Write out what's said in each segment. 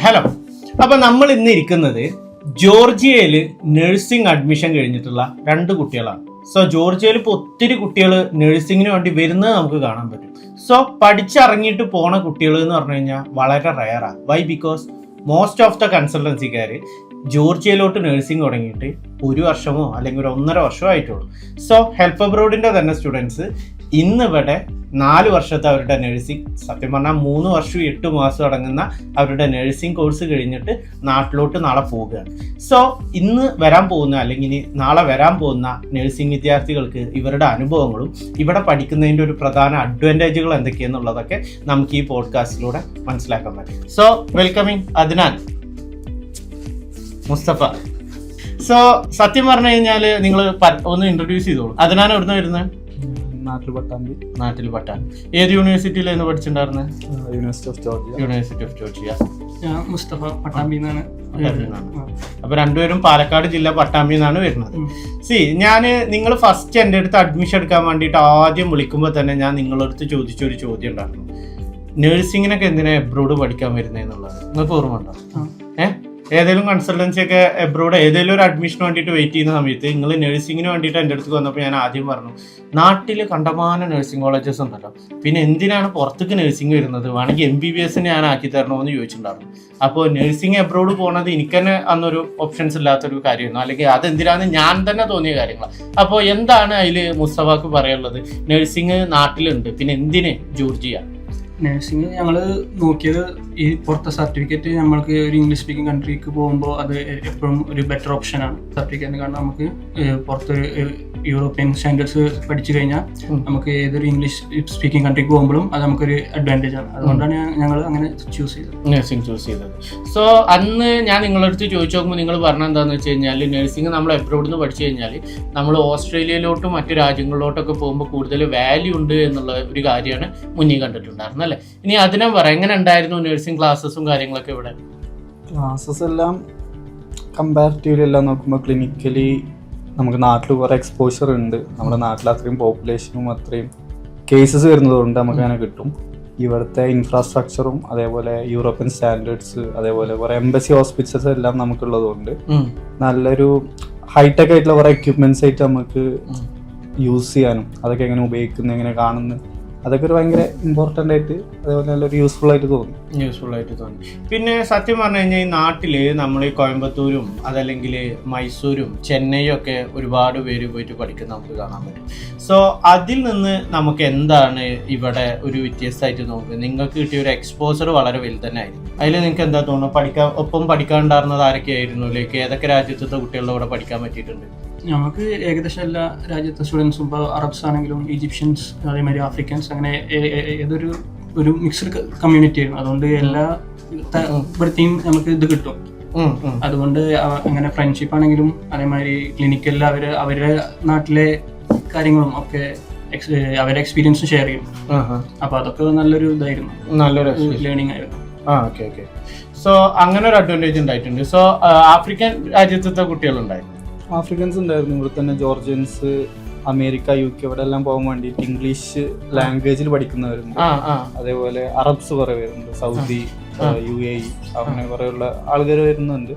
Hello. അപ്പൊ നമ്മൾ ഇന്ന് ഇരിക്കുന്നത് ജോർജിയയിൽ നഴ്സിംഗ് അഡ്മിഷൻ കഴിഞ്ഞിട്ടുള്ള 2 കുട്ടികളാണ്. സോ ജോർജിയയിൽ ഇപ്പോൾ ഒത്തിരി കുട്ടികൾ നഴ്സിംഗിന് വേണ്ടി വരുന്നത് നമുക്ക് കാണാൻ പറ്റും. സോ പഠിച്ചിറങ്ങിയിട്ട് പോണ കുട്ടികൾ എന്ന് പറഞ്ഞു കഴിഞ്ഞാൽ വളരെ റയറാണ്. Why? Because most of the കൺസൾട്ടൻസിക്കാർ ജോർജിയയിലോട്ട് നഴ്സിംഗ് തുടങ്ങിയിട്ട് 1 വർഷമോ അല്ലെങ്കിൽ 1.5 വർഷമോ ആയിട്ടുള്ളൂ. സോ ഹെൽപ്പ് അബ്രോഡിൻ്റെ തന്നെ സ്റ്റുഡൻസ് ഇന്ന് ഇവിടെ 4 വർഷത്തെ അവരുടെ നഴ്സിംഗ്, സത്യം പറഞ്ഞാൽ 3 വർഷം 8 മാസം അടങ്ങുന്ന അവരുടെ നഴ്സിംഗ് കോഴ്സ് കഴിഞ്ഞിട്ട് നാട്ടിലോട്ട് നാളെ പോവുകയാണ്. സോ ഇന്ന് വരാൻ പോകുന്ന അല്ലെങ്കിൽ നാളെ വരാൻ പോകുന്ന നഴ്സിംഗ് വിദ്യാർത്ഥികൾക്ക് ഇവരുടെ അനുഭവങ്ങളും ഇവിടെ പഠിക്കുന്നതിൻ്റെ ഒരു പ്രധാന അഡ്വാൻറ്റേജുകൾ എന്തൊക്കെയാണെന്നുള്ളതൊക്കെ നമുക്ക് ഈ പോഡ്കാസ്റ്റിലൂടെ മനസ്സിലാക്കാൻ പറ്റും. So welcoming Adnan, Mustafa. So സത്യം പറഞ്ഞു കഴിഞ്ഞാൽ നിങ്ങൾ ഒന്ന് ഇൻട്രൊഡ്യൂസ് ചെയ്തോളൂ. അദ്നാൻ എവിടുന്ന് വരുന്നത്? നാട്ടിൽ പട്ടാമ്പി. ഏത് യൂണിവേഴ്സിറ്റിയിലായിരുന്നു പഠിച്ചിട്ടുണ്ടായിരുന്നത്? University of Georgia. Mustafa Pattambi എന്നാണ്. അപ്പൊ രണ്ടുപേരും പാലക്കാട് ജില്ല പട്ടാമ്പി എന്നാണ് വരുന്നത്. നിങ്ങൾ ഫസ്റ്റ് എൻ്റെ അടുത്ത് അഡ്മിഷൻ എടുക്കാൻ വേണ്ടിയിട്ട് ആദ്യം വിളിക്കുമ്പോൾ തന്നെ ഞാൻ നിങ്ങളടുത്ത് ചോദിച്ചൊരു ചോദ്യം ഉണ്ടായിരുന്നു. നഴ്സിങ്ങിനൊക്കെ എന്തിനാ എബ്രോഡ് പഠിക്കാൻ വരുന്നതെന്നുള്ളത് നിങ്ങൾക്ക് ഓർമ്മ ഉണ്ടോ? ഏതെങ്കിലും കൺസൾട്ടൻസി ഒക്കെ എബ്രോഡ് ഏതെങ്കിലും ഒരു അഡ്മിഷന് വേണ്ടിയിട്ട് വെയിറ്റ് ചെയ്യുന്ന സമയത്ത് നിങ്ങൾ നഴ്സിങ്ങിന് വേണ്ടിയിട്ട് എൻ്റെ അടുത്ത് വന്നപ്പോൾ ഞാൻ ആദ്യം പറഞ്ഞു, നാട്ടിൽ കണ്ടമാനം നഴ്സിംഗ് കോളേജസ് ഉണ്ടല്ലോ, പിന്നെ എന്തിനാണ് പുറത്തേക്ക് നഴ്സിംഗ് വരുന്നത്, വേണമെങ്കിൽ MBBS ഞാൻ ആക്കി തരണമെന്ന് ചോദിച്ചിട്ടുണ്ടായിരുന്നു. അപ്പോൾ നഴ്സിംഗ് എബ്രോഡ് പോകുന്നത് എനിക്ക് തന്നെ അന്നൊരു ഓപ്ഷൻസ് ഇല്ലാത്തൊരു കാര്യമായിരുന്നു, അല്ലെങ്കിൽ അതെന്തിനാന്ന് ഞാൻ തന്നെ തോന്നിയ കാര്യങ്ങളാണ്. അപ്പോൾ എന്താണ് അതിൽ മുസ്തഫാക്ക് പറയാനുള്ളത്? നഴ്സിംഗ് നാട്ടിലുണ്ട്, പിന്നെ എന്തിന് ജോർജിയ? നഴ്സിംഗ് ഞങ്ങൾ നോക്കിയത് ഈ പുറത്തെ സർട്ടിഫിക്കറ്റ് നമ്മൾക്ക് ഒരു ഇംഗ്ലീഷ് സ്പീക്കിംഗ് കൺട്രിക്ക് പോകുമ്പോൾ അത് എപ്പോഴും ഒരു ബെറ്റർ ഓപ്ഷനാണ് സർട്ടിഫിക്കറ്റിന്. കാരണം നമുക്ക് പുറത്തൊരു യൂറോപ്യൻ സ്റ്റാൻഡേർഡ്സ് പഠിച്ചു കഴിഞ്ഞാൽ നമുക്ക് ഏതൊരു ഇംഗ്ലീഷ് സ്പീക്കിംഗ് കൺട്രിക്ക് പോകുമ്പോഴും അത് നമുക്കൊരു അഡ്വാൻറ്റേജ് ആണ്. അതുകൊണ്ടാണ് ഞങ്ങൾ അങ്ങനെ ചൂസ് ചെയ്തത്, നഴ്സിംഗ് ചൂസ് ചെയ്തത്. സോ അന്ന് ഞാൻ നിങ്ങളടുത്ത് ചോദിച്ചു നോക്കുമ്പോൾ നിങ്ങൾ പറഞ്ഞത് എന്താണെന്ന് വെച്ച് കഴിഞ്ഞാൽ നഴ്സിംഗ് നമ്മൾ എബ്രോഡിൽ നിന്ന് പഠിച്ചു കഴിഞ്ഞാൽ നമ്മൾ ഓസ്ട്രേലിയയിലോട്ടും മറ്റു രാജ്യങ്ങളിലോട്ടൊക്കെ പോകുമ്പോൾ കൂടുതൽ വാല്യൂ ഉണ്ട് എന്നുള്ള ഒരു കാര്യമാണ് മുന്നിൽ കണ്ടിട്ടുണ്ടായിരുന്നത് അല്ലേ? ഇനി അതിനെ പറയാം, എങ്ങനെ ഉണ്ടായിരുന്നു നഴ്സിംഗ് ക്ലാസ്സസും കാര്യങ്ങളൊക്കെ ഇവിടെ? ക്ലാസ്സസ് എല്ലാം കമ്പാരിറ്റീവ്ലി എല്ലാം നോക്കുമ്പോൾ ക്ലിനിക്കലി നമുക്ക് നാട്ടിൽ കുറേ എക്സ്പോഷർ ഉണ്ട്. നമ്മുടെ നാട്ടിൽ അത്രയും പോപ്പുലേഷനും അത്രയും കേസസ് വരുന്നതുകൊണ്ട് നമുക്ക് അങ്ങനെ കിട്ടും. ഇവിടുത്തെ ഇൻഫ്രാസ്ട്രക്ചറും അതേപോലെ യൂറോപ്യൻ സ്റ്റാൻഡേർഡ്സ് അതേപോലെ കുറേ എംബസി ഹോസ്പിറ്റൽസ് എല്ലാം നമുക്കുള്ളതുകൊണ്ട് നല്ലൊരു ഹൈടെക് ആയിട്ടുള്ള കുറേ എക്യുപ്മെന്റ്സ് ആയിട്ട് നമുക്ക് യൂസ് ചെയ്യാനും അതൊക്കെ എങ്ങനെ ഉപയോഗിക്കുന്നു എങ്ങനെ കാണുന്നു അതൊക്കെ ഒരു ഭയങ്കര ഇമ്പോർട്ടൻ്റ് ആയിട്ട് അതേപോലെ നല്ലൊരു യൂസ്ഫുൾ ആയിട്ട് തോന്നി. പിന്നെ സത്യം പറഞ്ഞു കഴിഞ്ഞാൽ ഈ നാട്ടിൽ നമ്മൾ ഈ കോയമ്പത്തൂരും അതല്ലെങ്കിൽ മൈസൂരും ചെന്നൈയും ഒക്കെ ഒരുപാട് പേര് പോയിട്ട് പഠിക്കുന്നത് നമുക്ക് കാണാൻ പറ്റും. സോ അതിൽ നിന്ന് നമുക്ക് എന്താണ് ഇവിടെ ഒരു വ്യത്യസ്തമായിട്ട് നോക്കുന്നത്? നിങ്ങൾക്ക് കിട്ടിയ ഒരു എക്സ്പോസർ വളരെ വലുത് തന്നെ ആയിരുന്നു. അതിൽ നിങ്ങൾക്ക് എന്താ തോന്നുന്നു? ഒപ്പം പഠിക്കാനുണ്ടായിരുന്നത് ആരൊക്കെയായിരുന്നു? ലൈക്ക് ഏതൊക്കെ രാജ്യത്തെ കുട്ടികളുടെ കൂടെ പഠിക്കാൻ പറ്റിയിട്ടുണ്ട്? നമുക്ക് ഏകദേശം എല്ലാ രാജ്യത്തെ സ്റ്റുഡൻസും, ഇപ്പോൾ അറബ്സ് ആണെങ്കിലും ഈജിപ്ഷ്യൻസ് അതേമാതിരി ആഫ്രിക്കൻസ്, അങ്ങനെ ഒരു മിക്സ്ഡ് കമ്മ്യൂണിറ്റി ആയിരുന്നു. അതുകൊണ്ട് എല്ലാ ഇവിടത്തെയും നമുക്ക് ഇത് കിട്ടും. അതുകൊണ്ട് അങ്ങനെ ഫ്രണ്ട്ഷിപ്പ് ആണെങ്കിലും അതേമാതിരി ക്ലിനിക്കലിൽ അവരുടെ നാട്ടിലെ കാര്യങ്ങളും ഒക്കെ അവരുടെ എക്സ്പീരിയൻസും ഷെയർ ചെയ്യും. അപ്പൊ അതൊക്കെ നല്ലൊരു ഇതായിരുന്നു, നല്ലൊരു ലേണിംഗ് ആയിരുന്നു. സോ അങ്ങനെ ഒരു അഡ്വാൻറ്റേജ് ഉണ്ടായിട്ടുണ്ട്. സോ ആഫ്രിക്കൻ രാജ്യത്തെ കുട്ടികളുണ്ടായിരുന്നു, ആഫ്രിക്കൻസ് ഉണ്ടായിരുന്നു. ഇവിടെ തന്നെ ജോർജിയൻസ്, അമേരിക്ക, UK ഇവിടെ എല്ലാം പോകാൻ വേണ്ടിയിട്ട് ഇംഗ്ലീഷ് ലാംഗ്വേജിൽ പഠിക്കുന്നവരുണ്ട്. അതേപോലെ അറബ്സ് കുറെ പേരുണ്ട്, സൗദി, UAE അങ്ങനെ കുറെ ഉള്ള ആൾക്കാർ വരുന്നുണ്ട്.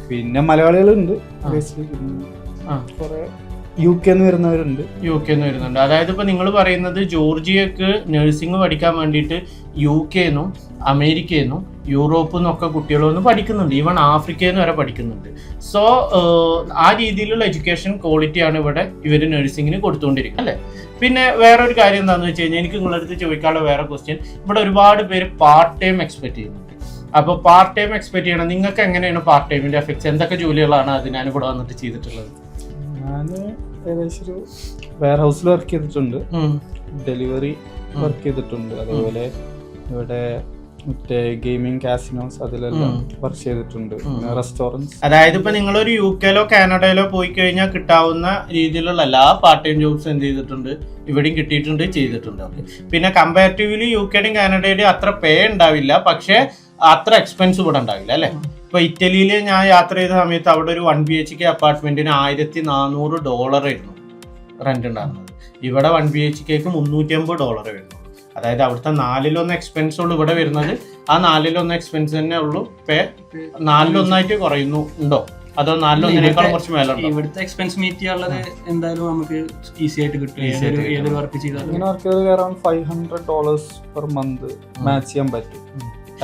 പിന്നെ മലയാളികളുണ്ട്, കുറെ UK വരുന്നവരുണ്ട്. അതായത് ഇപ്പൊ നിങ്ങൾ പറയുന്നത് ജോർജിയക്ക് നഴ്സിംഗ് പഠിക്കാൻ വേണ്ടിയിട്ട് UK അമേരിക്കയിൽ യൂറോപ്പിൽ നിന്നൊക്കെ കുട്ടികളൊന്നും പഠിക്കുന്നുണ്ട്, ഈവൺ ആഫ്രിക്കയിൽ നിന്ന് വരെ പഠിക്കുന്നുണ്ട്. സോ ആ രീതിയിലുള്ള എഡ്യൂക്കേഷൻ ക്വാളിറ്റിയാണ് ഇവിടെ ഇവർ നഴ്സിംഗിന് കൊടുത്തുകൊണ്ടിരിക്കുന്നത് അല്ലേ? പിന്നെ വേറൊരു കാര്യം എന്താണെന്ന് വെച്ച് കഴിഞ്ഞാൽ എനിക്ക് നിങ്ങളടുത്ത് ചോദിക്കാനുള്ള വേറെ ക്വസ്റ്റ്യൻ, ഇവിടെ ഒരുപാട് പേര് പാർട്ട് ടൈം എക്സ്പെക്ട് ചെയ്യുന്നുണ്ട്. അപ്പോൾ പാർട്ട് ടൈം എക്സ്പെക്ട് ചെയ്യണം, നിങ്ങൾക്ക് എങ്ങനെയാണ് പാർട്ട് ടൈമിന്റെ എഫക്ട്സ്? എന്തൊക്കെ ജോലികളാണ് അതിനാണ് ഇവിടെ വന്നിട്ട് ചെയ്തിട്ടുള്ളത്? ഞാൻ ഏകദേശം ഒരു വെയർ ഹൗസിൽ വർക്ക് ചെയ്തിട്ടുണ്ട്, ഡെലിവറി വർക്ക് ചെയ്തിട്ടുണ്ട്, അതേപോലെ ഇവിടെ മറ്റേ ഗെയിമിംഗ് കാസിനോസ് അതിലെല്ലാം വർക്ക് ചെയ്തിട്ടുണ്ട്, റെസ്റ്റോറൻറ്റ്സ്. അതായത് ഇപ്പൊ നിങ്ങളൊരു UK കാനഡയിലോ പോയി കഴിഞ്ഞാൽ കിട്ടാവുന്ന രീതിയിലുള്ള എല്ലാ പാർട്ട് ടൈം ജോബ്സ് എന്ത് ചെയ്തിട്ടുണ്ട്, ഇവിടെയും കിട്ടിയിട്ടുണ്ട്, ചെയ്തിട്ടുണ്ട്. പിന്നെ കമ്പാരിറ്റീവ്ലി UK കാനഡയുടെയും അത്ര പേ ഉണ്ടാവില്ല, പക്ഷെ അത്ര എക്സ്പെൻസ് ഇവിടെ ഉണ്ടാവില്ല അല്ലെ? ഇപ്പൊ ഇറ്റലിയിൽ ഞാൻ യാത്ര ചെയ്ത സമയത്ത് അവിടെ ഒരു 1 BHK അപ്പാർട്ട്മെന്റിന് $1,400 ആയിരുന്നു റെന്റ് ഉണ്ടായിരുന്നത്. ഇവിടെ 1 BHK $350 വരുന്നു. അതായത് അവിടുത്തെ 4/1 എക്സ്പെൻസ് ഉള്ളൂ ഇവിടെ വരുന്നത്. ആ 4/1 എക്സ്പെൻസ് തന്നെ ഉള്ളൂ പേ 4/1 കുറയുന്നു ഉണ്ടോ, അതോ 4/1 കുറച്ച് മേലുണ്ടോ? ഇവിടുത്തെ എക്സ്പെൻസ് മീറ്റ് ചെയ്യാനുള്ളത് എന്തായാലും നമുക്ക് ഈസി ആയിട്ട് കിട്ടും. ഏതൊരു വർക്ക് ചെയ്താലും ഇങ്ങനെ വർക്ക് ചെയ്താൽ അറൗണ്ട് $500 പെർ മന്ത് മാച്ച് ചെയ്യാൻ പറ്റും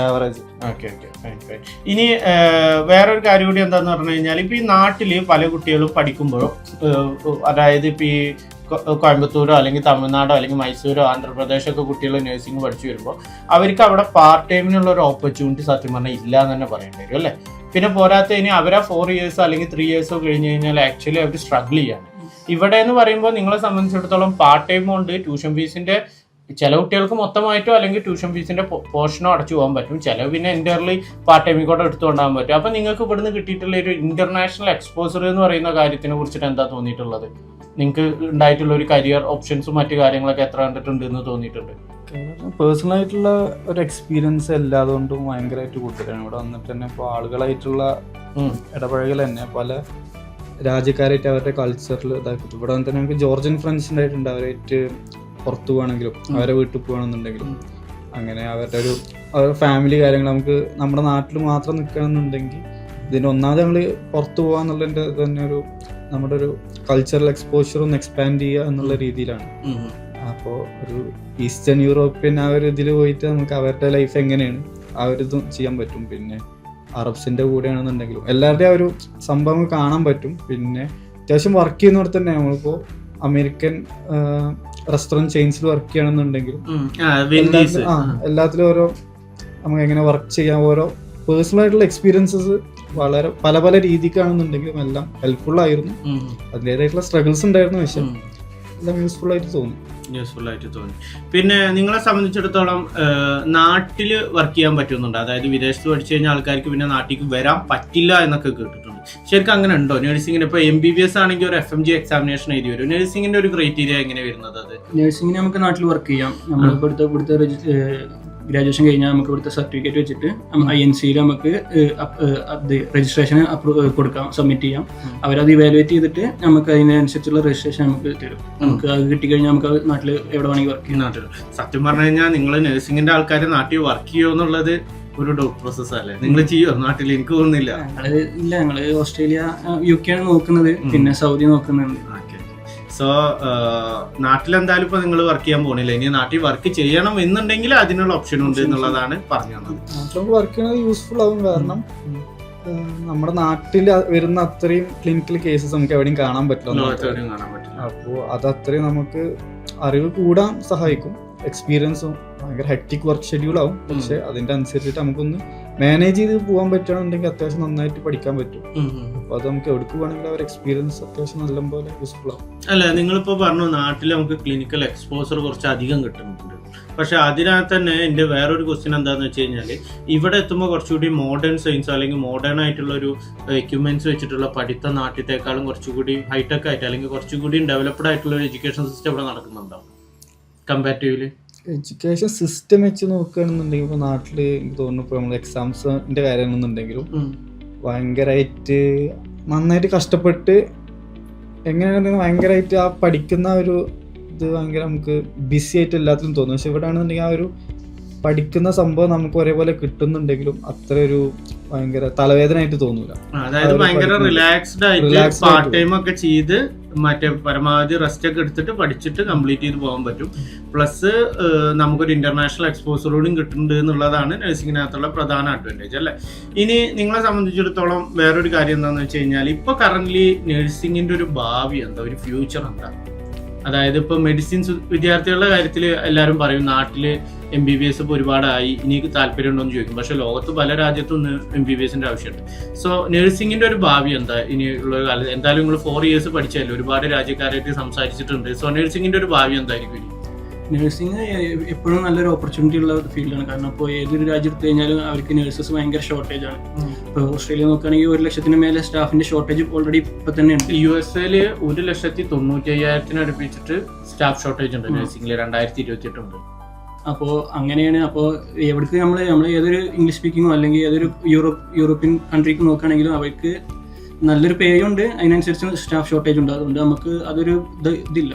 average. Okay okay fine fine. ഇനി വേറൊരു കാര്യം കൂടി എന്താന്ന് പറഞ്ഞു കഴിഞ്ഞാൽ, ഇപ്പൊ ഈ നാട്ടില് പല കുട്ടികളും പഠിക്കുമ്പോഴോ അതായത് ഇപ്പൊ ഈ കോയമ്പത്തൂരോ അല്ലെങ്കിൽ തമിഴ്നാടോ അല്ലെങ്കിൽ മൈസൂരോ ആന്ധ്രാപ്രദേശൊക്കെ കുട്ടികൾ നഴ്സിംഗ് പഠിച്ചു വരുമ്പോൾ അവർക്ക് അവിടെ പാർട്ട് ടൈമിനുള്ള ഒരു ഓപ്പർച്യൂണിറ്റി സത്യം പറഞ്ഞാൽ ഇല്ല എന്ന് തന്നെ പറയേണ്ടി വരും അല്ലേ. പിന്നെ പോരാത്തതിന് അവരാ 4 years അല്ലെങ്കിൽ 3 years കഴിഞ്ഞ് കഴിഞ്ഞാൽ ആക്ച്വലി അവർ സ്ട്രഗിൾ ചെയ്യാണ്. ഇവിടെ എന്ന് പറയുമ്പോൾ നിങ്ങളെ സംബന്ധിച്ചിടത്തോളം പാർട്ട് ടൈം കൊണ്ട് ട്യൂഷൻ ഫീസിന്റെ ചില കുട്ടികൾക്ക് മൊത്തമായിട്ടോ അല്ലെങ്കിൽ ട്യൂഷൻ ഫീസിന്റെ പോർഷനോ അടച്ചു പോകാൻ പറ്റും, ചില പിന്നെ എൻ്റയർലി പാർട്ട് ടൈമിൽ കൂടെ എടുത്തുകൊണ്ടാകാൻ പറ്റും. അപ്പൊ നിങ്ങൾക്ക് ഇവിടുന്ന് കിട്ടിയിട്ടുള്ള ഒരു ഇന്റർനാഷണൽ എക്സ്പോസർ എന്ന് പറയുന്ന കാര്യത്തിനെ കുറിച്ചിട്ട് എന്താ തോന്നിയിട്ടുള്ളത്? നിങ്ങൾക്ക് ഉണ്ടായിട്ടുള്ള ഒരു കരിയർ ഓപ്ഷൻസും മറ്റു കാര്യങ്ങളൊക്കെ എത്ര കണ്ടിട്ടുണ്ട് എന്ന് തോന്നിയിട്ടുണ്ട്? പേഴ്സണൽ ആയിട്ടുള്ള ഒരു എക്സ്പീരിയൻസ് എല്ലാതുകൊണ്ടും ഭയങ്കരമായിട്ട് കൂടുതലാണ്. ഇവിടെ വന്നിട്ട് തന്നെ ഇപ്പോൾ ആളുകളായിട്ടുള്ള ഇടപഴകൽ തന്നെ പല രാജ്യക്കാരായിട്ട് അവരുടെ കൾച്ചറിൽ ഇതാക്കി. ഇവിടെ വന്നിട്ട് തന്നെ നമുക്ക് ജോർജിയൻ ഫ്രണ്ട്സ് ഉണ്ടായിട്ടുണ്ട്, അവരായിട്ട് പുറത്തു പോകണമെങ്കിലും അവരെ വീട്ടിൽ പോകണമെന്നുണ്ടെങ്കിലും അങ്ങനെ അവരുടെ ഫാമിലി കാര്യങ്ങൾ നമുക്ക് നമ്മുടെ നാട്ടിൽ മാത്രം നിൽക്കണമെന്നുണ്ടെങ്കിൽ ഇതിന് ഒന്നാമത് നമ്മൾ പുറത്തു പോകാന്നുള്ളതിൻ്റെ തന്നെ നമ്മുടെ ഒരു കൾച്ചറൽ എക്സ്പോഷർ ഒന്ന് എക്സ്പാൻഡ് ചെയ്യുക എന്നുള്ള രീതിയിലാണ്. അപ്പോൾ ഒരു ഈസ്റ്റേൺ യൂറോപ്യൻ ആ ഒരു ഇതിൽ പോയിട്ട് നമുക്ക് അവരുടെ ലൈഫ് എങ്ങനെയാണ് ആ ഒരു ഇതും ചെയ്യാൻ പറ്റും. പിന്നെ അറബ്സിൻ്റെ കൂടെയാണെന്നുണ്ടെങ്കിലും എല്ലാവരുടെയും ആ ഒരു സംഭവം കാണാൻ പറ്റും. പിന്നെ അത്യാവശ്യം വർക്ക് ചെയ്യുന്നിടത്ത് തന്നെ നമ്മളിപ്പോൾ അമേരിക്കൻ റെസ്റ്റോറൻറ്റ് ചെയിൻസിൽ വർക്ക് ചെയ്യണമെന്നുണ്ടെങ്കിലും എല്ലാത്തിലും ഓരോ നമുക്ക് എങ്ങനെ വർക്ക് ചെയ്യാം, ഓരോ പേഴ്സണൽ ആയിട്ടുള്ള എക്സ്പീരിയൻസസ് വളരെ പല പല രീതിക്കാണെന്നുണ്ടെങ്കിലും എല്ലാം ഹെൽപ്ഫുൾ ആയിരുന്നു. അതിൻ്റെതായിട്ടുള്ള സ്ട്രഗിൾസ് ഉണ്ടായിരുന്നു, പക്ഷേ എല്ലാം യൂസ്ഫുൾ ആയിട്ട് തോന്നി. പിന്നെ നിങ്ങളെ സംബന്ധിച്ചിടത്തോളം നാട്ടില് വർക്ക് ചെയ്യാൻ പറ്റുന്നുണ്ട്? അതായത് വിദേശത്ത് പഠിച്ചു കഴിഞ്ഞാൽ ആൾക്കാർക്ക് പിന്നെ നാട്ടിലേക്ക് വരാൻ പറ്റില്ല എന്നൊക്കെ കേട്ടിട്ടുണ്ട്. ശരിക്കും അങ്ങനെ ഉണ്ടോ? നഴ്സിംഗിന് ഇപ്പൊ MBBS ആണെങ്കിൽ ഒരു FMG എക്സാമിനേഷൻ എഴുതി വരും. നഴ്സിംഗിന്റെ ഒരു ക്രൈറ്റീരിയ എങ്ങനെ വരുന്നത്? അത് നഴ്സിംഗിന് നമുക്ക് നാട്ടിൽ വർക്ക് ചെയ്യാം. നമ്മൾ ഇവിടുത്തെ ഗ്രാജുവേഷൻ കഴിഞ്ഞാൽ നമുക്ക് ഇവിടുത്തെ സർട്ടിഫിക്കറ്റ് വെച്ചിട്ട് INC-യിൽ നമുക്ക് രജിസ്ട്രേഷൻ കൊടുക്കാം, സബ്മിറ്റ് ചെയ്യാം. അവരത് ഇവാലുവേറ്റ് ചെയ്തിട്ട് നമുക്ക് അതിനനുസരിച്ചുള്ള രജിസ്ട്രേഷൻ നമുക്ക് തരും. നമുക്ക് അത് കിട്ടിക്കഴിഞ്ഞാൽ നമുക്ക് നാട്ടിൽ എവിടെ വേണമെങ്കിൽ വർക്ക് ചെയ്യാം. നാട്ടിൽ സത്യം പറഞ്ഞു കഴിഞ്ഞാൽ നിങ്ങൾ നഴ്സിംഗിന്റെ ആൾക്കാർ നാട്ടിൽ വർക്ക് ചെയ്യുമോ എന്നുള്ളത് ഒരു ഡൗട്ട് പ്രോസസ് അല്ലേ? നിങ്ങൾ ചെയ്യോ നാട്ടിൽ? എനിക്ക് തോന്നുന്നില്ല. ഞങ്ങള് ഓസ്ട്രേലിയ UK ആണ് നോക്കുന്നത്, പിന്നെ സൗദി നോക്കുന്നുണ്ട്. സോ നാട്ടിലെന്തായാലും ഇപ്പൊ നിങ്ങൾ വർക്ക് ചെയ്യാൻ പോണില്ല. ഇനി നാട്ടിൽ വർക്ക് ചെയ്യണം എന്നുണ്ടെങ്കിൽ അതിനുള്ള ഓപ്ഷൻ ഉണ്ട് എന്നുള്ളതാണ് പറഞ്ഞു തന്നത്. നാട്ടിൽ വർക്ക് ചെയ്യുന്നത് യൂസ്ഫുൾ ആവും. കാരണം നമ്മുടെ നാട്ടിൽ വരുന്ന അത്രയും ക്ലിനിക്കൽ കേസസ് നമുക്ക് എവിടെയും കാണാൻ പറ്റില്ല. അപ്പോൾ അത് അത്രയും നമുക്ക് അറിവ് കൂടാൻ സഹായിക്കും. എക്സ്പീരിയൻസും ഭയങ്കര ഹെക്ടിക് വർക്ക് ഷെഡ്യൂൾ ആവും, പക്ഷെ അതിന്റെ അനുസരിച്ചിട്ട് നമുക്കൊന്ന് മാനേജ് ചെയ്ത് പോകാൻ പറ്റുകയാണെന്നുണ്ടെങ്കിൽ അത്യാവശ്യം നന്നായിട്ട് പഠിക്കാൻ പറ്റും. അപ്പൊ അത് നമുക്ക് എവിടേക്ക് പോകണമെങ്കിൽ ആ ഒരു എക്സ്പീരിയൻസ് അത്യാവശ്യം നല്ലപോലെ യൂസ്ഫുൾ ആവും. അല്ല, നിങ്ങളിപ്പോ പറഞ്ഞു നാട്ടിൽ നമുക്ക് ക്ലിനിക്കൽ എക്സ്പോസർ കുറച്ച് അധികം കിട്ടുന്നുണ്ട്. പക്ഷെ അതിനകത്ത് തന്നെ എൻ്റെ വേറൊരു ക്വസ്റ്റ്യൻ എന്താണെന്ന് വെച്ച് കഴിഞ്ഞാൽ, ഇവിടെ എത്തുമ്പോൾ കുറച്ചുകൂടി മോഡേൺ സയൻസ് അല്ലെങ്കിൽ മോഡേൺ ആയിട്ടുള്ള ഒരു എക്യുപ്മെന്റ്സ് വെച്ചിട്ടുള്ള പഠിത്തം നാട്ടിലത്തേക്കാളും കുറച്ചുകൂടി ഹൈടെക് ആയിട്ട് അല്ലെങ്കിൽ കുറച്ചുകൂടി ഡെവലപ്ഡ് ആയിട്ടുള്ള ഒരു എഡ്യൂക്കേഷൻ സിസ്റ്റം ഇവിടെ നടക്കുന്നുണ്ടോ കമ്പാരിറ്റീവ്ലി? എഡ്യൂക്കേഷൻ സിസ്റ്റം വെച്ച് നോക്കുകയാണെന്നുണ്ടെങ്കിൽ ഇപ്പോൾ നാട്ടിൽ എനിക്ക് തോന്നുന്നു ഇപ്പോൾ നമ്മൾ എക്സാംസിൻ്റെ കാര്യമാണെന്നുണ്ടെങ്കിലും ഭയങ്കരമായിട്ട് നന്നായിട്ട് കഷ്ടപ്പെട്ട് എങ്ങനെയാണെന്നുണ്ടെങ്കിൽ ഭയങ്കരമായിട്ട് ആ പഠിക്കുന്ന ഒരു ഇത് ഭയങ്കര നമുക്ക് ബിസി ആയിട്ട് എല്ലാത്തിലും തോന്നും. പക്ഷെ ഇവിടെ ആണെന്നുണ്ടെങ്കിൽ ആ ഒരു പഠിക്കുന്ന സംഭവം നമുക്ക് ഒരേപോലെ കിട്ടുന്നുണ്ടെങ്കിലും അത്ര ഒരു ഭയങ്കര തലവേദനയായിട്ട് തോന്നൂല. അതായത് ഭയങ്കര റിലാക്സ്ഡ് ആയിട്ട് പാർട്ട് ടൈം ഒക്കെ ചെയ്ത് മറ്റേ പരമാവധി റെസ്റ്റ് ഒക്കെ എടുത്തിട്ട് പഠിച്ചിട്ട് കംപ്ലീറ്റ് ചെയ്ത് പോകാൻ പറ്റും. പ്ലസ് നമുക്കൊരു ഇന്റർനാഷണൽ എക്സ്പോസറോടും കിട്ടുന്നുണ്ട് എന്നുള്ളതാണ് നഴ്സിംഗിനകത്തുള്ള പ്രധാന അഡ്വാൻറ്റേജ് അല്ലേ. ഇനി നിങ്ങളെ സംബന്ധിച്ചിടത്തോളം വേറൊരു കാര്യം എന്താണെന്ന് വെച്ച് കഴിഞ്ഞാൽ, ഇപ്പൊ കറന്റ് നഴ്സിംഗിന്റെ ഒരു ഭാവി എന്താ, ഒരു ഫ്യൂച്ചർ എന്താ? അതായത് ഇപ്പോൾ മെഡിസിൻസ് വിദ്യാർത്ഥികളുടെ കാര്യത്തിൽ എല്ലാവരും പറയും നാട്ടിൽ MBBS ഇപ്പോൾ ഒരുപാടായി, ഇനി താല്പര്യം ഉണ്ടോ എന്ന് ചോദിക്കും. പക്ഷെ ലോകത്ത് പല രാജ്യത്തും MBBS-ന്റെ ആവശ്യമുണ്ട്. സോ നഴ്സിംഗിന്റെ ഒരു ഭാവി എന്താ ഇനിയുള്ള കാലത്ത്? എന്തായാലും നിങ്ങൾ 4 years പഠിച്ചല്ലോ, ഒരുപാട് രാജ്യക്കാരായിട്ട് സംസാരിച്ചിട്ടുണ്ട്. സോ നഴ്സിംഗിന്റെ ഒരു ഭാവി എന്തായിരിക്കും? നഴ്സിംഗ് എപ്പോഴും നല്ലൊരു ഓപ്പർച്യൂണിറ്റി ഉള്ള ഫീൽഡാണ്. കാരണം ഇപ്പോൾ ഏതൊരു രാജ്യത്ത് കഴിഞ്ഞാലും അവർക്ക് നഴ്സസ് ഭയങ്കര ഷോർട്ടേജ് ആണ്. ഇപ്പോൾ ഓസ്ട്രേലിയ നോക്കുകയാണെങ്കിൽ 100,000 മേലെ സ്റ്റാഫിന്റെ ഷോർട്ടേജ് ഓൾറെഡി ഇപ്പൊ തന്നെ ഉണ്ട്. USA 1,95,000 അടുപ്പിച്ചിട്ട് സ്റ്റാഫ് ഷോർട്ടേജ് ഉണ്ട് നഴ്സിംഗിൽ 2028 ഉണ്ട്. അപ്പോൾ അങ്ങനെയാണ്. അപ്പോൾ എവിടേക്ക് നമ്മൾ ഏതൊരു ഇംഗ്ലീഷ് സ്പീക്കിങ്ങോ അല്ലെങ്കിൽ ഏതൊരു യൂറോപ്യൻ കൺട്രിക്ക് നോക്കുകയാണെങ്കിലും അവർക്ക് നല്ലൊരു പേയുണ്ട്, അതിനനുസരിച്ച് സ്റ്റാഫ് ഷോർട്ടേജ് ഉണ്ട്. അതുകൊണ്ട് നമുക്ക് അതൊരു ഇതില്ല.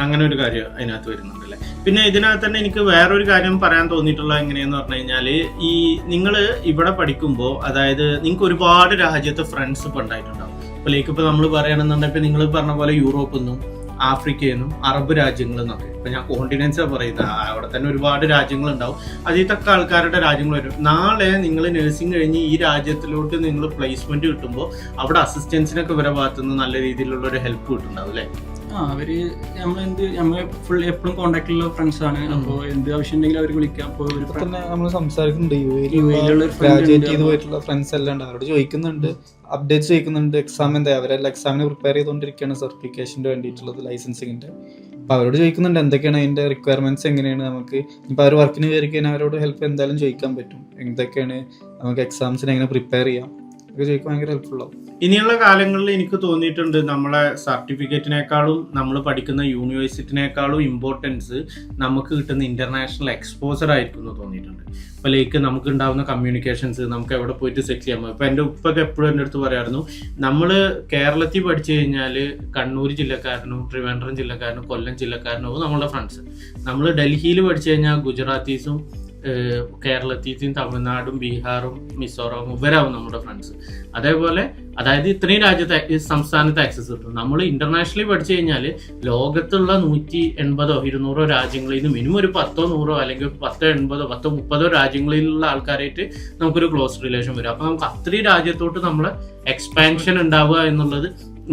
അങ്ങനെ ഒരു കാര്യം അതിനകത്ത് വരുന്നുണ്ടല്ലേ. പിന്നെ ഇതിനകത്ത് തന്നെ എനിക്ക് വേറൊരു കാര്യം പറയാൻ തോന്നിയിട്ടുള്ള എങ്ങനെയെന്ന് പറഞ്ഞു കഴിഞ്ഞാൽ, ഈ നിങ്ങൾ ഇവിടെ പഠിക്കുമ്പോൾ അതായത് നിങ്ങൾക്ക് ഒരുപാട് രാജ്യത്തെ ഫ്രണ്ട്സ് ഇപ്പം ഉണ്ടായിട്ടുണ്ടാവും. ഇപ്പോൾ ലൈക്ക് ഇപ്പോൾ നമ്മൾ പറയുകയാണെന്നുണ്ടെങ്കിൽ ഇപ്പം നിങ്ങൾ പറഞ്ഞ പോലെ യൂറോപ്പിൽ നിന്നും ആഫ്രിക്കയിൽ നിന്നും അറബ് രാജ്യങ്ങളിൽ നിന്നൊക്കെ, ഇപ്പം ഞാൻ കോണ്ടിനെൻസാണ് പറയുന്നത്, അവിടെ തന്നെ ഒരുപാട് രാജ്യങ്ങളുണ്ടാവും. അതിലൊക്കെ ആൾക്കാരുടെ രാജ്യങ്ങൾ വരും. നാളെ നിങ്ങൾ നഴ്സിംഗ് കഴിഞ്ഞ് ഈ രാജ്യത്തിലോട്ട് നിങ്ങൾ പ്ലേസ്മെന്റ് കിട്ടുമ്പോൾ അവിടെ അസിസ്റ്റൻസിനൊക്കെ ഇവരെ ഭാഗത്തുനിന്ന് നല്ല രീതിയിലുള്ള ഒരു ഹെൽപ്പ് കിട്ടുന്നുണ്ടാവും അല്ലേ? അവര് നമ്മളെ ഫുൾ എപ്പോഴും കോണ്ടാക്റ്റിലുള്ള ഫ്രണ്ട്സ് ആണ്. അപ്പോൾ എന്ത് ആവശ്യം ഉണ്ടെങ്കിലും അവർ വിളിക്കാം. അപ്പോൾ തന്നെ നമ്മൾ സംസാരിക്കുന്നുണ്ട്, ഗ്രാജുവേറ്റ് ചെയ്ത് പോയിട്ടുള്ള ഫ്രണ്ട്സ് എല്ലാം ഉണ്ട്. അവരോട് ചോദിക്കുന്നുണ്ട്, അപ്ഡേറ്റ്സ് ചോദിക്കുന്നുണ്ട്. എക്സാം എന്താ, അവരെല്ലാം എക്സാമിന് പ്രിപ്പയർ ചെയ്തുകൊണ്ടിരിക്കുകയാണ് സർട്ടിഫിക്കേഷൻ്റെ വേണ്ടിയിട്ടുള്ളത്, ലൈസൻസിങ്ങിൻ്റെ. അപ്പോൾ അവരോട് ചോദിക്കുന്നുണ്ട് എന്തൊക്കെയാണ് അതിൻ്റെ റിക്വയർമെൻറ്റ്സ്, എങ്ങനെയാണ് നമുക്ക് ഇപ്പോൾ അവർ വർക്കിന് കയറി കഴിഞ്ഞാൽ അവരോട് ഹെൽപ്പ് എന്തായാലും ചോദിക്കാൻ പറ്റും. എന്തൊക്കെയാണ് നമുക്ക് എക്സാംസിന് എങ്ങനെ പ്രിപ്പയർ ചെയ്യാം ഒക്കെ ചോദിക്കാൻ ഭയങ്കര ഹെൽപ്ഫുൾ ആവും. ഇനിയുള്ള കാലങ്ങളിൽ എനിക്ക് തോന്നിയിട്ടുണ്ട് നമ്മളെ സർട്ടിഫിക്കറ്റിനേക്കാളും നമ്മൾ പഠിക്കുന്ന യൂണിവേഴ്സിറ്റിനേക്കാളും ഇമ്പോർട്ടൻസ് നമുക്ക് കിട്ടുന്ന ഇന്റർനാഷണൽ എക്സ്പോസർ ആയിരിക്കും എന്ന് തോന്നിയിട്ടുണ്ട്. ഇപ്പോൾ ലൈക്ക് നമുക്ക് ഉണ്ടാകുന്ന കമ്മ്യൂണിക്കേഷൻസ് നമുക്ക് എവിടെ പോയിട്ട് സെറ്റ് ചെയ്യാൻ പറ്റും. ഇപ്പോൾ എൻ്റെ ഉപ്പൊക്കെ എപ്പോഴും എൻ്റെ അടുത്ത് പറയായിരുന്നു, നമ്മൾ കേരളത്തിൽ പഠിച്ചു കഴിഞ്ഞാൽ കണ്ണൂർ ജില്ലക്കാരനും ട്രിവാൻഡ്രം ജില്ലക്കാരനും കൊല്ലം ജില്ലക്കാരനും നമ്മളുടെ ഫ്രണ്ട്സ്. നമ്മൾ ഡൽഹിയിൽ പഠിച്ചു കഴിഞ്ഞാൽ ഗുജറാത്തീസും കേരളത്തിൽ തമിഴ്നാടും ബീഹാറും മിസോറാമും ഇവരാവും നമ്മുടെ ഫ്രണ്ട്സ്. അതേപോലെ അതായത് ഇത്രയും സംസ്ഥാനത്ത് ആക്സസ് കിട്ടും. നമ്മൾ ഇന്റർനാഷണലി പഠിച്ചു കഴിഞ്ഞാൽ ലോകത്തുള്ള 180 200 രാജ്യങ്ങളിൽ നിന്ന് മിനിമം ഒരു 10 100 അല്ലെങ്കിൽ 10 80 10 30 രാജ്യങ്ങളിലുള്ള ആൾക്കാരായിട്ട് നമുക്കൊരു ക്ലോസ് റിലേഷൻ വരും. അപ്പോൾ നമുക്ക് അത്രയും രാജ്യത്തോട്ട് നമ്മളെ എക്സ്പാൻഷൻ ഉണ്ടാവുക എന്നുള്ളത്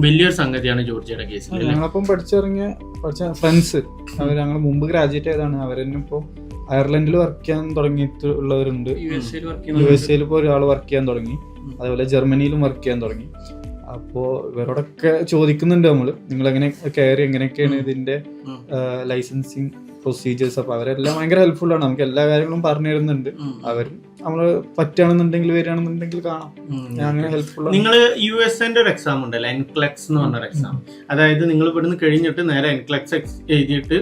വലിയൊരു സംഗതിയാണ് ജോർജിയയുടെ കേസിൽ. ഞങ്ങളപ്പം പഠിച്ച ഫ്രണ്ട്സ് ഞങ്ങൾ മുമ്പ് ഗ്രാജുവേറ്റ് ചെയ്തതാണ്. അവരെന്നെ ഇപ്പോൾ അയർലൻഡിൽ വർക്ക് ചെയ്യാൻ തുടങ്ങിയിട്ടുള്ളവരുണ്ട്, USA ഇപ്പോൾ ഒരാൾ വർക്ക് ചെയ്യാൻ തുടങ്ങി, അതുപോലെ ജർമ്മനിയിലും വർക്ക് ചെയ്യാൻ തുടങ്ങി. അപ്പോൾ ഇവരോടൊക്കെ ചോദിക്കുന്നുണ്ട് നിങ്ങളെങ്ങനെ കയറി, എങ്ങനെയൊക്കെയാണ് ഇതിൻ്റെ ലൈസൻസിങ് പ്രൊസീജിയേഴ്സ്. അപ്പോൾ അവരെല്ലാം ഭയങ്കര ഹെൽപ്ഫുള്ളാണ്, നമുക്ക് എല്ലാ കാര്യങ്ങളും പറഞ്ഞു തരുന്നുണ്ട്. അവരും നമ്മൾ പറ്റുകയാണെന്നുണ്ടെങ്കിൽ വരികയാണെന്നുണ്ടെങ്കിൽ കാണാം. അങ്ങനെ ഹെൽപ്ഫുൾ. നിങ്ങൾ USAന്റെ ഒരു എക്സാം ഉണ്ടല്ലോ, എൻക്ലെക്സ് എന്ന് പറഞ്ഞൊരു എക്സാം. അതായത് നിങ്ങൾ ഇവിടുന്ന് കഴിഞ്ഞിട്ട് നേരെ എൻക്ലെക്സ് എഴുതിയിട്ട്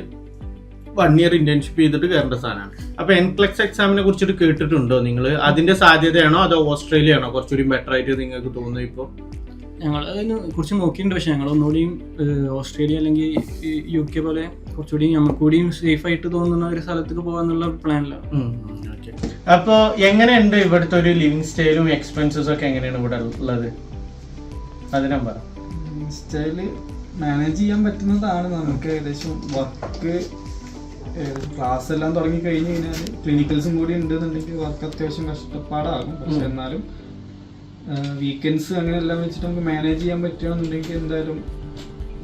1 year ഇന്റേൺഷിപ്പ് ചെയ്തിട്ട് കയറേണ്ട സാധനമാണ്. അപ്പൊ എൻക്ലെക്സ് എക്സാമിനെ കുറിച്ചിട്ട് കേട്ടിട്ടുണ്ടോ നിങ്ങൾ? അതിന്റെ സാധ്യതയാണോ അതോ ഓസ്ട്രേലിയ ആണോ കുറച്ചുകൂടി ബെറ്റർ ആയിട്ട് നിങ്ങൾക്ക് തോന്നുന്നു? ഇപ്പോൾ ഞങ്ങൾ അതിനെ കുറിച്ച് നോക്കിയിട്ടുണ്ട്. പക്ഷെ ഞങ്ങൾ ഒന്നുകൂടിയും ഓസ്ട്രേലിയ അല്ലെങ്കിൽ UK പോലെ കുറച്ചുകൂടി നമുക്കൂടിയും സേഫ് ആയിട്ട് തോന്നുന്ന ഒരു സ്ഥലത്തേക്ക് പോകാന്നുള്ള പ്ലാനിലാണ്. അപ്പൊ എങ്ങനെയുണ്ട് ഇവിടുത്തെ ഒരു ലിവിങ് സ്റ്റൈലും എക്സ്പെൻസസും ഒക്കെ എങ്ങനെയാണ് ഇവിടെ ഉള്ളത്? അതിനാ പറ. ലിവിങ് സ്റ്റൈല് മാനേജ് ചെയ്യാൻ പറ്റുന്നതാണ്. നമുക്ക് ഏകദേശം വർക്ക് ക്ലാസ് എല്ലാം തുടങ്ങി കഴിഞ്ഞ് കഴിഞ്ഞാൽ ക്ലിനിക്കൽസും കൂടി ഉണ്ടെന്നുണ്ടെങ്കിൽ വർക്ക് അത്യാവശ്യം കഷ്ടപ്പാടാകും. പക്ഷെ എന്നാലും വീക്കെൻഡ്സ് അങ്ങനെ എല്ലാം വെച്ചിട്ട് നമുക്ക് മാനേജ് ചെയ്യാൻ പറ്റുകയാണെന്നുണ്ടെങ്കിൽ എന്തായാലും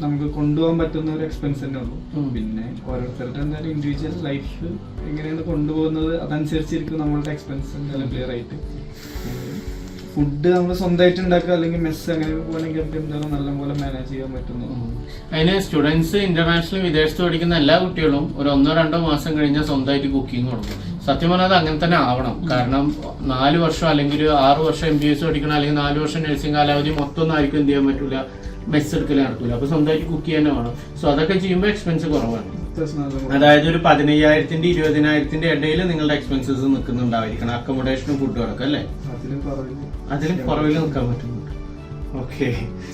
നമുക്ക് കൊണ്ടുപോകാൻ പറ്റുന്ന ഒരു എക്സ്പെൻസ് തന്നെ ഉള്ളൂ. പിന്നെ ഓരോരുത്തരുടെ എന്തായാലും ഇൻഡിവിജ്വൽ ലൈഫ് എങ്ങനെയാണ് കൊണ്ടുപോകുന്നത് അതനുസരിച്ചിരിക്കും നമ്മളുടെ എക്സ്പെൻസ് എന്തായാലും ക്ലിയർ ആയിട്ട്. ഫുഡ് നമ്മൾ സ്വന്തമായിട്ട് ഉണ്ടാക്കുക അല്ലെങ്കിൽ മെസ്സ് അങ്ങനെ പോകണമെങ്കിൽ നമുക്ക് എന്തായാലും നല്ലപോലെ മാനേജ് ചെയ്യാൻ പറ്റുന്നു. അതിന് സ്റ്റുഡൻസ് ഇന്റർനാഷണൽ വിദേശത്ത് പഠിക്കുന്ന എല്ലാ കുട്ടികളും ഒരു 1-2 മാസം കഴിഞ്ഞാൽ സ്വന്തമായിട്ട് കുക്കിംഗ് കൊടുക്കും. സത്യം പറഞ്ഞാൽ അത് അങ്ങനെ തന്നെ ആവണം. കാരണം 4 വർഷം അല്ലെങ്കിൽ 6 വർഷം MBBS പഠിക്കണം, അല്ലെങ്കിൽ 4 വർഷം നഴ്സിംഗ് കാലാവധി മൊത്തം ഒന്നും ആയിരിക്കും എന്ത് ചെയ്യാൻ പറ്റില്ല, മെസ്സ് എടുക്കൽ നടക്കില്ല. അപ്പൊ സ്വന്തമായിട്ട് കുക്ക് ചെയ്യാൻ വേണം. സോ അതൊക്കെ ചെയ്യുമ്പോൾ എക്സ്പെൻസ് കുറവാണ്. അതായത് ഒരു 15,000 20,000 ഇടയിൽ നിങ്ങളുടെ എക്സ്പെൻസസ് നിൽക്കുന്നുണ്ടായിരിക്കണം, അക്കോമഡേഷനും ഫുഡും അടക്കം അല്ലേ? അതിലും കുറവിൽ നിൽക്കാൻ പറ്റുന്നുണ്ട്. ഓക്കെ.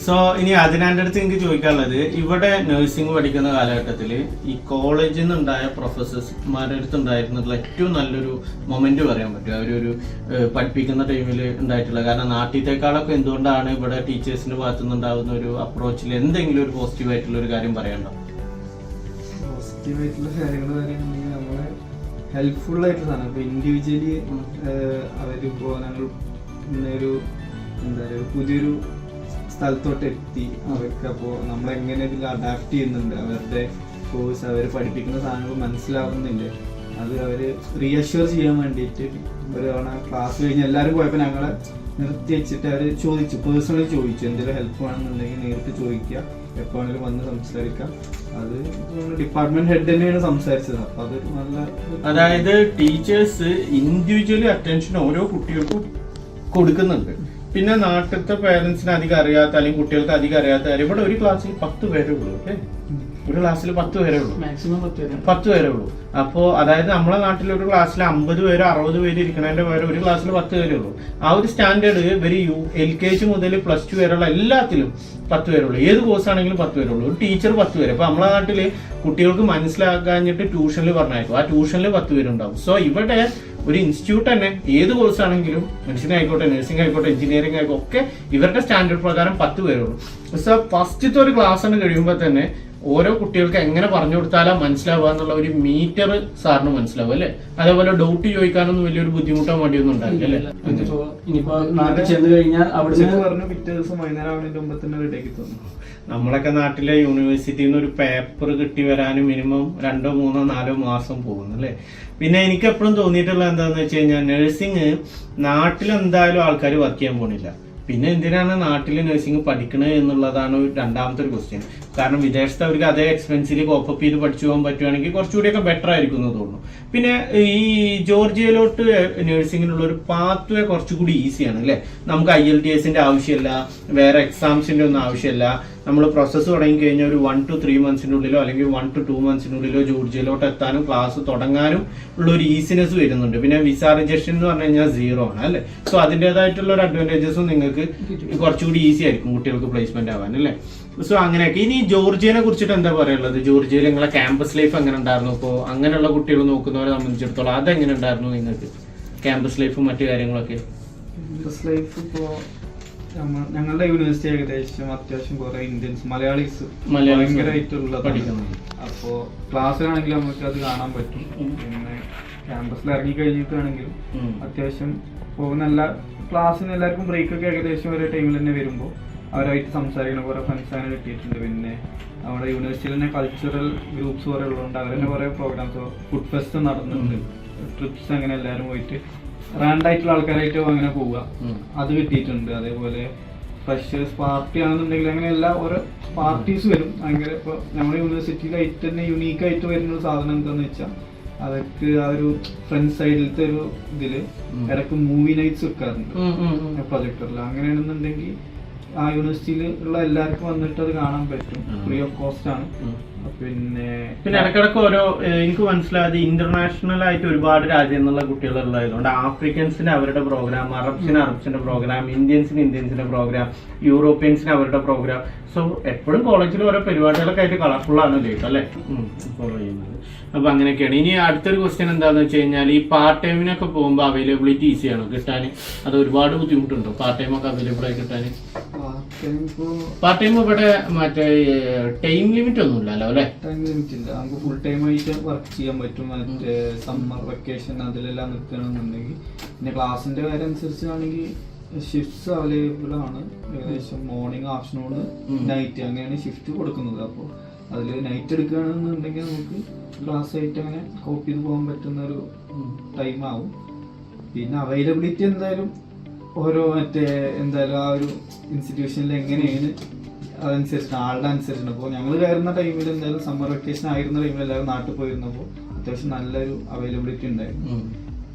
സോ ഇനി അതിനാൻ്റെ അടുത്ത് എനിക്ക് ചോദിക്കാനുള്ളത്, ഇവിടെ നഴ്സിംഗ് പഠിക്കുന്ന കാലഘട്ടത്തിൽ ഈ കോളേജിൽ നിന്നുണ്ടായ പ്രൊഫസേഴ്സ്മാരുടെ അടുത്ത് ഉണ്ടായിരുന്നുള്ള ഏറ്റവും നല്ലൊരു മൊമെന്റ് പറയാൻ പറ്റും അവരൊരു പഠിപ്പിക്കുന്ന ടൈമിൽ ഉണ്ടായിട്ടുള്ള? കാരണം നാട്ടിലത്തേക്കാളൊക്കെ എന്തുകൊണ്ടാണ് ഇവിടെ ടീച്ചേഴ്സിന്റെ ഭാഗത്തുനിന്നുണ്ടാകുന്ന ഒരു അപ്രോച്ചിൽ എന്തെങ്കിലും ഒരു പോസിറ്റീവായിട്ടുള്ള ഒരു കാര്യം പറയണ്ടോ? പോസിറ്റീവായിട്ടുള്ള കാര്യങ്ങൾ പറയുകയാണെങ്കിൽ നമ്മളെ ഹെൽപ്ഫുൾ ആയിട്ടുള്ള സാധനം. ഇപ്പോൾ ഇൻഡിവിജ്വലി അവരിപ്പോൾ ഞങ്ങൾ ഒരു എന്താ പറയുക പുതിയൊരു സ്ഥലത്തോട്ട് എത്തി, അവർക്ക് അപ്പോൾ നമ്മളെങ്ങനെ ഇതിൽ അഡാപ്റ്റ് ചെയ്യുന്നുണ്ട്, അവരുടെ കോഴ്സ് അവർ പഠിപ്പിക്കുന്ന സാധനങ്ങൾ മനസ്സിലാവുന്നില്ല, അത് അവർ റീഅഷ്യൂർ ചെയ്യാൻ വേണ്ടിയിട്ട് ഒരു തവണ ക്ലാസ് കഴിഞ്ഞ് എല്ലാവരും പോയപ്പോൾ ഞങ്ങളെ നിർത്തി വെച്ചിട്ട് അവർ ചോദിച്ചു, പേഴ്സണലി ചോദിച്ചു, എന്തെങ്കിലും ഹെൽപ്പ് വേണമെന്നുണ്ടെങ്കിൽ നേരിട്ട് ചോദിക്കുക, എപ്പോൾ വേണമെങ്കിലും വന്ന് സംസാരിക്കാം. അത് ഡിപ്പാർട്ട്മെന്റ് ഹെഡ് തന്നെയാണ് സംസാരിച്ചത്. അപ്പോൾ അത് നല്ല, അതായത് ടീച്ചേഴ്സ് ഇൻഡിവിജ്വലി അറ്റൻഷൻ ഓരോ കുട്ടികൾക്കും കൊടുക്കുന്നുണ്ട്. പിന്നെ നാട്ടിലത്തെ പേരൻസിന് അധികം അറിയാത്ത അല്ലെങ്കിൽ കുട്ടികൾക്ക് അധികം അറിയാത്ത കാര്യം, ഇവിടെ ഒരു ക്ലാസ്സിൽ 10 പേരേ ഉള്ളൂ. ഒരു ക്ലാസ്സിൽ 10 പേരേ ഉള്ളൂ, മാക്സിമം 10 പേരേ ഉള്ളൂ. അപ്പോൾ അതായത് നമ്മളെ നാട്ടിൽ ഒരു ക്ലാസ്സിൽ 50 പേര് 60 പേര് ഇരിക്കണതിന്റെ പേര് ഒരു ക്ലാസ്സിൽ 10 പേരേ ഉള്ളൂ. ആ ഒരു സ്റ്റാൻഡേർഡ് ഇവർ LKG മുതൽ +2 വരെയുള്ള എല്ലാത്തിലും 10 പേരുള്ളൂ. ഏത് കോഴ്സ് ആണെങ്കിലും 10 പേരുള്ളൂ. ഒരു ടീച്ചർ 10 പേര്. അപ്പൊ നമ്മളെ നാട്ടില് കുട്ടികൾക്ക് മനസ്സിലാക്കാഞ്ഞിട്ട് ട്യൂഷനിൽ പറഞ്ഞേക്കും, ആ ട്യൂഷനിൽ 10 പേരുണ്ടാവും. സോ ഇവിടെ ഒരു ഇൻസ്റ്റിറ്റ്യൂട്ട് തന്നെ ഏത് കോഴ്സ് ആണെങ്കിലും, മെഡിസിൻ ആയിക്കോട്ടെ, നഴ്സിംഗ് ആയിക്കോട്ടെ, എഞ്ചിനീയറിംഗ് ആയിക്കോട്ടെ, ഒക്കെ ഇവരുടെ സ്റ്റാൻഡേർഡ് പ്രകാരം 10 പേരുള്ളൂ. സോ ഫസ്റ്റത്തെ ഒരു ക്ലാസ് ആണ് കഴിയുമ്പോൾ തന്നെ ഓരോ കുട്ടികൾക്ക് എങ്ങനെ പറഞ്ഞു കൊടുത്താലാ മനസ്സിലാവുക എന്നുള്ള ഒരു മീറ്റർ സാറിന് മനസ്സിലാവും അല്ലേ? അതേപോലെ ഡൗട്ട് ചോദിക്കാനൊന്നും വലിയൊരു ബുദ്ധിമുട്ടോ മടിയൊന്നും ഉണ്ടാവില്ല അല്ലേ? ഇനിയിപ്പോ നാട്ടിൽ ചെന്ന് കഴിഞ്ഞാൽ അവിടെ പറഞ്ഞു പിറ്റേ ദിവസം വൈകുന്നേരം ആവുന്നതിന്റെ മുമ്പ് തന്നെ റെഡിയാക്കി തോന്നുന്നു. നമ്മളൊക്കെ നാട്ടിലെ യൂണിവേഴ്സിറ്റിയിൽ നിന്ന് ഒരു പേപ്പർ കിട്ടി വരാൻ മിനിമം 2, 3, 4 മാസം പോകുന്നു അല്ലേ? പിന്നെ എനിക്ക് എപ്പോഴും തോന്നിയിട്ടുള്ള എന്താണെന്ന് വെച്ച് കഴിഞ്ഞാൽ നഴ്സിംഗ് നാട്ടിൽ എന്തായാലും ആൾക്കാർ വർക്ക് ചെയ്യാൻ പോണില്ല. പിന്നെ എന്തിനാണ് നാട്ടിൽ നഴ്സിംഗ് പഠിക്കണത് എന്നുള്ളതാണ് രണ്ടാമത്തെ ഒരു ക്വസ്റ്റ്യൻ. കാരണം വിദേശത്ത് അവർക്ക് അതേ എക്സ്പെൻസിൽ കോപ്പപ്പ് ചെയ്ത് പഠിച്ചു പോകാൻ പറ്റുവാണെങ്കിൽ കുറച്ചുകൂടിയൊക്കെ ബെറ്റർ ആയിരിക്കും എന്ന് തോന്നുന്നു. പിന്നെ ഈ ജോർജിയയിലോട്ട് നഴ്സിംഗിനുള്ള ഒരു പാത്ത് വേ കുറച്ചുകൂടി ഈസിയാണ് അല്ലേ? നമുക്ക് IELTS ആവശ്യമില്ല, വേറെ എക്സാംസിന്റെ ഒന്നും ആവശ്യമില്ല. നമ്മൾ പ്രോസസ്സ് തുടങ്ങി കഴിഞ്ഞാൽ ഒരു 1 to 3 മന്ത്സിനുള്ളിലോ അല്ലെങ്കിൽ 1 to 2 മന്ത്സിനുള്ളിലോ ജോർജിയയിലോട്ട് എത്താനും ക്ലാസ് തുടങ്ങാനും ഉള്ള ഒരു ഈസിനെസ് വരുന്നുണ്ട്. പിന്നെ വിസ റിജക്ഷൻ എന്ന് പറഞ്ഞു കഴിഞ്ഞാൽ 0 ആണ് അല്ലേ? സോ അതിൻ്റെതായിട്ടുള്ള ഒരു അഡ്വാൻറ്റേജസും നിങ്ങൾക്ക് കുറച്ചുകൂടി ഈസി ആയിരിക്കും കുട്ടികൾക്ക് പ്ലേസ്മെന്റ് ആവാൻ അല്ലേ? സോ അങ്ങനെയൊക്കെ. ഇനി ജോർജിയനെ കുറിച്ചിട്ട് എന്താ പറയുള്ളത്? ജോർജിയയിൽ നിങ്ങളെ ക്യാമ്പസ് ലൈഫ് എങ്ങനെ ഉണ്ടായിരുന്നു? ഇപ്പോൾ അങ്ങനെയുള്ള കുട്ടികൾ നോക്കുന്നവരെ സംബന്ധിച്ചിടത്തോളം അതെങ്ങനെ ഉണ്ടായിരുന്നു നിങ്ങൾക്ക്? ക്യാമ്പസ് ലൈഫും മറ്റു കാര്യങ്ങളൊക്കെ. ക്യാമ്പസ് ലൈഫ് ഇപ്പോൾ ഞങ്ങളുടെ യൂണിവേഴ്സിറ്റി ഏകദേശം അത്യാവശ്യം കുറെ ഇന്ത്യൻസ് മലയാളീസ് ഭയങ്കരമായിട്ടുള്ള പഠിക്കുന്നത്. അപ്പോൾ ക്ലാസ്സിലാണെങ്കിലും നമുക്ക് അത് കാണാൻ പറ്റും. പിന്നെ ക്യാമ്പസിൽ ഇറങ്ങി കഴിഞ്ഞിട്ടാണെങ്കിലും അത്യാവശ്യം പോകുന്ന എല്ലാ ക്ലാസ്സിന് എല്ലാവർക്കും ബ്രേക്കൊക്കെ ഏകദേശം ഒരേ ടൈമിൽ തന്നെ വരുമ്പോൾ അവരായിട്ട് സംസാരിക്കുന്ന കുറെ ഫ്രണ്ട്സ് അങ്ങനെ കിട്ടിയിട്ടുണ്ട്. പിന്നെ നമ്മുടെ യൂണിവേഴ്സിറ്റിയിൽ തന്നെ കൾച്ചറൽ ഗ്രൂപ്പ്സ് കുറെ ഉള്ളതുകൊണ്ട് അവർ തന്നെ കുറെ പ്രോഗ്രാംസ്, ഫുഡ് ഫെസ്റ്റ് നടന്നിട്ടുണ്ട്, ട്രിപ്സ് അങ്ങനെ എല്ലാവരും പോയിട്ട് റാൻഡായിട്ടുള്ള ആൾക്കാരായിട്ട് അങ്ങനെ പോവുക, അത് കിട്ടിയിട്ടുണ്ട്. അതേപോലെ ഫ്രഷേഴ്സ് പാർട്ടി ആണെന്നുണ്ടെങ്കിൽ അങ്ങനെ എല്ലാ ഓരോ പാർട്ടീസ് വരും. ഭയങ്കര ഇപ്പോൾ നമ്മുടെ യൂണിവേഴ്സിറ്റിയിലായിട്ട് തന്നെ യുണീക്കായിട്ട് വരുന്ന ഒരു സാധനം എന്താണെന്ന് വെച്ചാൽ അതൊക്കെ ആ ഒരു ഫ്രണ്ട് സൈഡിലത്തെ ഒരു ഇതില് ഇടയ്ക്ക് മൂവി നൈറ്റ്സ് വെക്കാറുണ്ട് പ്രൊജക്ടറിൽ. അങ്ങനെയാണെന്നുണ്ടെങ്കിൽ ആ യൂണിവേഴ്സിറ്റിയിൽ ഉള്ള എല്ലാവർക്കും വന്നിട്ട് അത് കാണാൻ പറ്റും. ഫ്രീ ഓഫ് കോസ്റ്റ് ആണ്. പിന്നെ ഇടയ്ക്കിടയ്ക്ക് ഓരോ എനിക്ക് മനസ്സിലായത് ഇന്റർനാഷണൽ ആയിട്ട് ഒരുപാട് രാജ്യങ്ങളിലുള്ള കുട്ടികളുള്ളതുകൊണ്ട് ആഫ്രിക്കൻസിന് അവരുടെ പ്രോഗ്രാം, അറബ്സിന്റെ പ്രോഗ്രാം, ഇന്ത്യൻസിന്റെ പ്രോഗ്രാം, യൂറോപ്യൻസിന് അവരുടെ പ്രോഗ്രാം. സോ എപ്പോഴും കോളേജിൽ ഓരോ പരിപാടികളൊക്കെ ആയിട്ട് കളർഫുൾ ആണ് ലൈഫ് അല്ലേ ഫോളോ ചെയ്യുന്നത്. അപ്പൊ അങ്ങനെയൊക്കെയാണ്. ഇനി അടുത്തൊരു ക്വസ്റ്റ്യൻ എന്താന്ന് വെച്ച് കഴിഞ്ഞാൽ ഈ പാർട്ട് ടൈമിനൊക്കെ പോകുമ്പോൾ അവൈലബിലിറ്റി ഈസിയാണോ കിട്ടാൻ? അത് ഒരുപാട് ബുദ്ധിമുട്ടുണ്ടോ പാർട്ട് ടൈം ഒക്കെ അവൈലബിൾ ആയി കിട്ടാൻ? പാർട്ട് ടൈം ഇവിടെ മറ്റേ ടൈം ലിമിറ്റ് ഒന്നും ഇല്ലല്ലോ അല്ലെ? ടൈം ലിമിറ്റ് ഇല്ല, നമുക്ക് ഫുൾ ടൈം ആയിട്ട് വർക്ക് ചെയ്യാൻ പറ്റും. മറ്റേ സമ്മർ വെക്കേഷൻ അതിലെല്ലാം നിൽക്കണമെന്നുണ്ടെങ്കിൽ പിന്നെ ക്ലാസിന്റെ കാര്യം അനുസരിച്ചാണെങ്കിൽ ഷിഫ്റ്റ്സ് അവൈലബിൾ ആണ്. ഏകദേശം മോർണിംഗ്, ആഫ്റ്റർനൂൺ, നൈറ്റ് അങ്ങനെയാണ് ഷിഫ്റ്റ് കൊടുക്കുന്നത്. അപ്പോൾ അതിൽ നൈറ്റ് എടുക്കുകയാണെന്നുണ്ടെങ്കിൽ നമുക്ക് ക്ലാസ് ആയിട്ട് അങ്ങനെ കോപ്പി ചെയ്ത് പോകാൻ പറ്റുന്ന ഒരു ടൈം ആവും. പിന്നെ അവൈലബിലിറ്റി എന്തായാലും ഓരോ എന്തായാലും ആ ഒരു ഇൻസ്റ്റിറ്റ്യൂഷനിൽ എങ്ങനെയാണ് അതനുസരിച്ച് ആളുടെ അനുസരിച്ചാണ്. അപ്പോൾ ഞങ്ങൾ കയറുന്ന ടൈമിൽ എന്തായാലും സമ്മർ വെക്കേഷൻ ആയിരുന്ന ടൈമിൽ എല്ലാവരും നാട്ടിൽ പോയിരുന്നപ്പോൾ അത്യാവശ്യം നല്ലൊരു അവൈലബിലിറ്റി ഉണ്ടായിരുന്നു.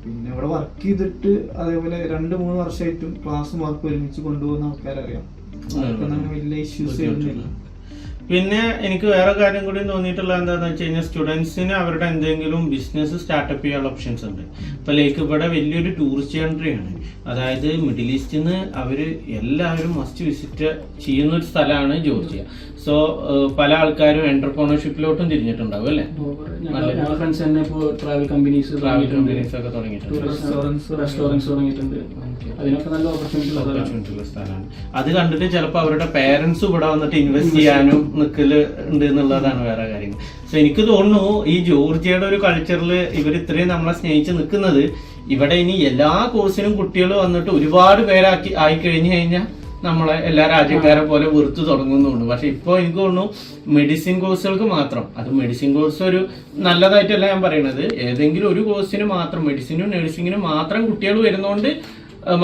പിന്നെ ഇവിടെ വർക്ക് ചെയ്തിട്ട് അതേപോലെ 2-3 വർഷമായിട്ടും ക്ലാസ്സും വർക്ക് ഒരുമിച്ച് കൊണ്ടുപോകുന്ന ആൾക്കാരറിയാം. അവർക്കൊന്നും വലിയ ഇഷ്യൂസ് വരുന്നില്ല. പിന്നെ എനിക്ക് വേറെ കാര്യം കൂടി തോന്നിയിട്ടുള്ള എന്താണെന്ന് വെച്ച് കഴിഞ്ഞാൽ സ്റ്റുഡൻസിന് അവരുടെ എന്തെങ്കിലും ബിസിനസ് സ്റ്റാർട്ടപ്പ് ചെയ്യാനുള്ള ഓപ്ഷൻസ് ഉണ്ട്. ഇപ്പൊ ലൈക്ക് ഇവിടെ വലിയൊരു ടൂറിസ്റ്റ് കൺട്രിയാണ്. അതായത് മിഡിൽ ഈസ്റ്റിൽ നിന്ന് അവർ എല്ലാവരും മസ്റ്റ് വിസിറ്റ് ചെയ്യുന്ന ഒരു സ്ഥലമാണ് ജോർജിയ. സോ പല ആൾക്കാരും എന്റർപ്രണർഷിപ്പിലോട്ടും തിരിഞ്ഞിട്ടുണ്ടാവും അല്ലേ? ഫ്രണ്ട്സ് തന്നെ ഇപ്പോൾ ട്രാവൽ കമ്പനീസ് ഒക്കെ തുടങ്ങിയിട്ടുണ്ട്, റെസ്റ്റോറൻറ്റ്സ് തുടങ്ങിയിട്ടുണ്ട്. അതിനൊക്കെ നല്ല ഓപ്പർച്യൂണിറ്റി ഉള്ള സ്ഥലമാണ്. അത് കണ്ടിട്ട് ചിലപ്പോൾ അവരുടെ പേരൻസ് ഇവിടെ വന്നിട്ട് ഇൻവെസ്റ്റ് ചെയ്യാനും നിൽക്കല് ഉണ്ട് എന്നുള്ളതാണ് വേറെ കാര്യങ്ങൾ. സോ എനിക്ക് തോന്നുന്നു ഈ ജോർജിയയുടെ ഒരു കൾച്ചറിൽ ഇവർ ഇത്രയും നമ്മളെ സ്നേഹിച്ച് നിൽക്കുന്നത് ഇവിടെ ഇനി എല്ലാ കോഴ്സിനും കുട്ടികൾ വന്നിട്ട് ഒരുപാട് പേരാക്കി ആയി കഴിഞ്ഞു കഴിഞ്ഞാൽ നമ്മളെ എല്ലാ രാജ്യക്കാരെ പോലെ വെറുത്ത് തുടങ്ങുന്നുണ്ട്. പക്ഷെ ഇപ്പോൾ എനിക്ക് തോന്നുന്നു മെഡിസിൻ കോഴ്സുകൾക്ക് മാത്രം, അത് മെഡിസിൻ കോഴ്സ് ഒരു നല്ലതായിട്ടല്ല ഞാൻ പറയണത്, ഏതെങ്കിലും ഒരു കോഴ്സിന് മാത്രം, മെഡിസിനും നഴ്സിങ്ങിനും മാത്രം കുട്ടികൾ വരുന്നതുകൊണ്ട്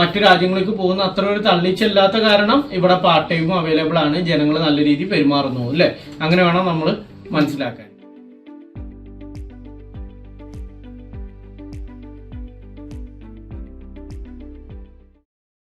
മറ്റു രാജ്യങ്ങളിലേക്ക് പോകുന്ന അത്ര ഒരു തള്ളിച്ചല്ലാത്ത കാരണം ഇവിടെ പാർട്ട് ടൈമും അവൈലബിൾ ആണ്. ജനങ്ങൾ നല്ല രീതിയിൽ പെരുമാറുന്നു അല്ലേ? അങ്ങനെ വേണം നമ്മൾ മനസ്സിലാക്കാൻ.